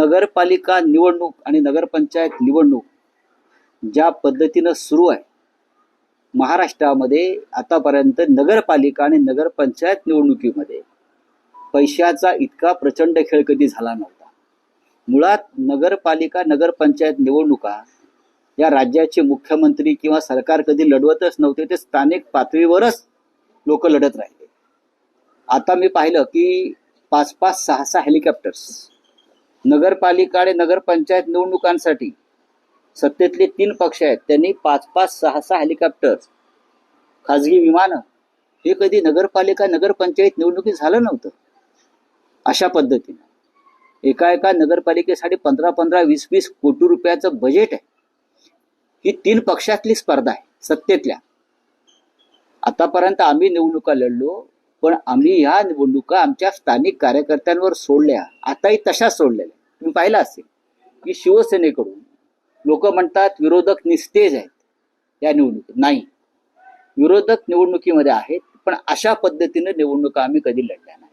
नगरपालिका निवडणूक आणि नगरपंचायत निवडणूक ज्या पद्धतीनं सुरू आहे महाराष्ट्रामध्ये, आतापर्यंत नगरपालिका आणि नगरपंचायत निवडणुकीमध्ये पैशाचा इतका प्रचंड खेळ कधी झाला नव्हता. मुळात नगरपालिका नगरपंचायत निवडणुका या राज्याचे मुख्यमंत्री किंवा सरकार कधी लढवतच नव्हते. ते स्थानिक पातळीवरच लोक लढत राहिले. आता मी पाहिलं की 5-5, 6-6 हेलिकॉप्टर्स नगरपालिका आणि नगरपंचायत निवडणुकांसाठी सत्तेतले 3 पक्ष आहेत, त्यांनी 5-5, 6-6 हेलिकॉप्टर्स, खाजगी विमानं, हे कधी नगरपालिका नगरपंचायत निवडणुकीत झालं नव्हतं. अशा पद्धतीनं एका नगरपालिकेसाठी 15-15, 20-20 कोटी रुपयाचं बजेट आहे. ही 3 पक्षातली स्पर्धा आहे सत्तेतल्या. आतापर्यंत आम्ही निवडणुका लढलो, पण आम्ही ह्या निवडणुका आमच्या स्थानिक कार्यकर्त्यांवर सोडल्या. आताही तशाच सोडलेल्या. तुम्ही पाहिलं असेल की शिवसेनेकडून लोक म्हणतात विरोधक निस्तेज आहेत या निवडणुकीत. नाही, विरोधक निवडणुकीमध्ये आहेत, पण अशा पद्धतीने निवडणुका आम्ही कधी लढल्या नाही.